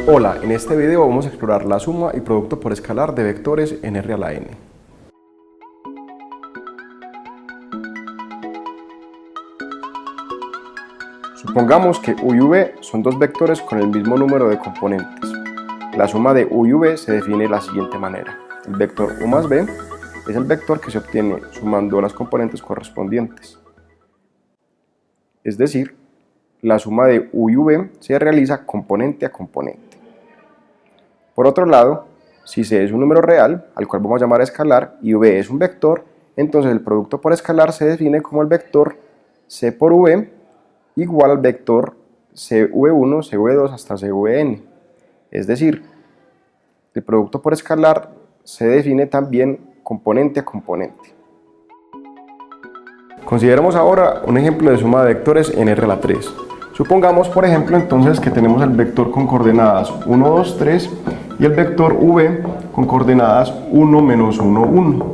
Hola, en este video vamos a explorar la suma y producto por escalar de vectores en R a la n. Supongamos que u y v son dos vectores con el mismo número de componentes. La suma de u y v se define de la siguiente manera. El vector u más v es el vector que se obtiene sumando las componentes correspondientes. Es decir, la suma de u y v se realiza componente a componente. Por otro lado, si c es un número real, al cual vamos a llamar escalar, y v es un vector, entonces el producto por escalar se define como el vector c por v igual al vector cv1, cv2 hasta cvn. Es decir, el producto por escalar se define también componente a componente. Consideremos ahora un ejemplo de suma de vectores en R a la 3. Supongamos, por ejemplo, entonces que tenemos el vector con coordenadas 1, 2, 3 y el vector v con coordenadas 1, menos 1, 1.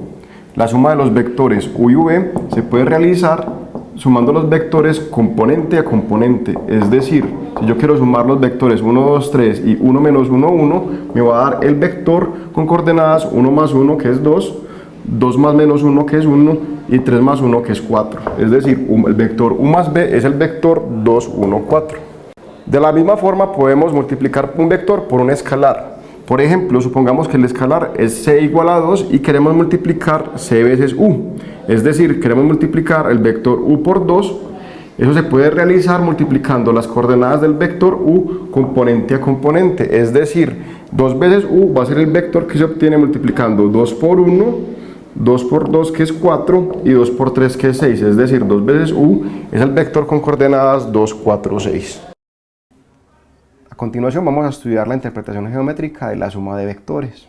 La suma de los vectores u y v se puede realizar sumando los vectores componente a componente. Es decir, si yo quiero sumar los vectores 1, 2, 3 y 1, menos 1, 1, me va a dar el vector con coordenadas 1 más 1, que es 2, 2 más menos 1, que es 1, y 3 más 1, que es 4. Es decir, el vector u más v es el vector 2, 1, 4. De la misma forma podemos multiplicar un vector por un escalar. Por ejemplo, supongamos que el escalar es c igual a 2 y queremos multiplicar c veces u. Es decir, queremos multiplicar el vector u por 2. Eso se puede realizar multiplicando las coordenadas del vector u componente a componente. Es decir, 2 veces u va a ser el vector que se obtiene multiplicando 2 por 1, 2 por 2 que es 4 y 2 por 3 que es 6, es decir, 2 veces u es el vector con coordenadas 2, 4, 6. A continuación vamos a estudiar la interpretación geométrica de la suma de vectores.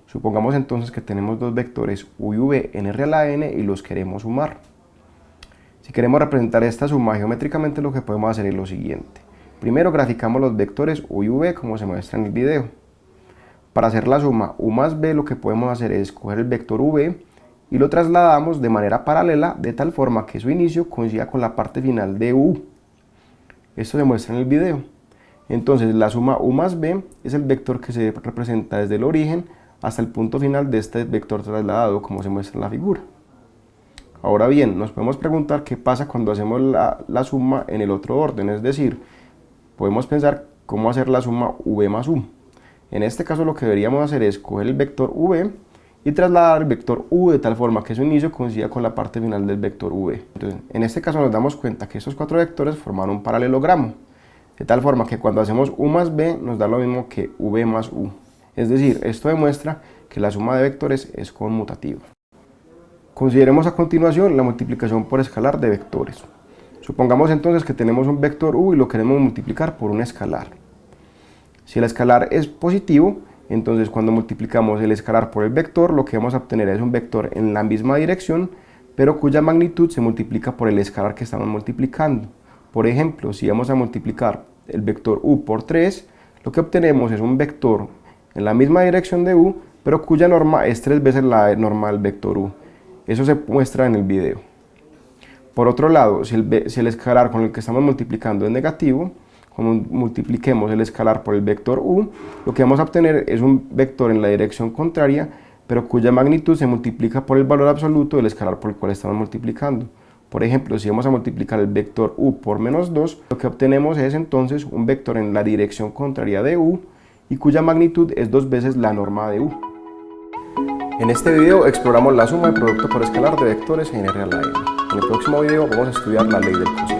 Supongamos entonces que tenemos dos vectores u y v en R a la n y los queremos sumar. Si queremos representar esta suma geométricamente, lo que podemos hacer es lo siguiente. Primero graficamos los vectores u y v como se muestra en el video. Para hacer la suma u más v, lo que podemos hacer es coger el vector v y lo trasladamos de manera paralela de tal forma que su inicio coincida con la parte final de u. Esto se muestra en el video. Entonces la suma u más v es el vector que se representa desde el origen hasta el punto final de este vector trasladado, como se muestra en la figura. Ahora bien, nos podemos preguntar qué pasa cuando hacemos la suma en el otro orden, es decir, podemos pensar cómo hacer la suma v más u. En este caso lo que deberíamos hacer es coger el vector v y trasladar el vector u de tal forma que su inicio coincida con la parte final del vector v. Entonces, en este caso nos damos cuenta que estos cuatro vectores forman un paralelogramo, de tal forma que cuando hacemos u más v nos da lo mismo que v más u. Es decir, esto demuestra que la suma de vectores es conmutativa. Consideremos a continuación la multiplicación por escalar de vectores. Supongamos entonces que tenemos un vector u y lo queremos multiplicar por un escalar. Si el escalar es positivo, entonces cuando multiplicamos el escalar por el vector, lo que vamos a obtener es un vector en la misma dirección, pero cuya magnitud se multiplica por el escalar que estamos multiplicando. Por ejemplo, si vamos a multiplicar el vector u por 3, lo que obtenemos es un vector en la misma dirección de u, pero cuya norma es 3 veces la norma del vector u. Eso se muestra en el video. Por otro lado, si el escalar con el que estamos multiplicando es negativo, cuando multipliquemos el escalar por el vector u, lo que vamos a obtener es un vector en la dirección contraria, pero cuya magnitud se multiplica por el valor absoluto del escalar por el cual estamos multiplicando. Por ejemplo, si vamos a multiplicar el vector u por menos 2, lo que obtenemos es entonces un vector en la dirección contraria de u y cuya magnitud es 2 veces la norma de u. En este video exploramos la suma de producto por escalar de vectores en R a la n. En el próximo video vamos a estudiar la ley del coseno.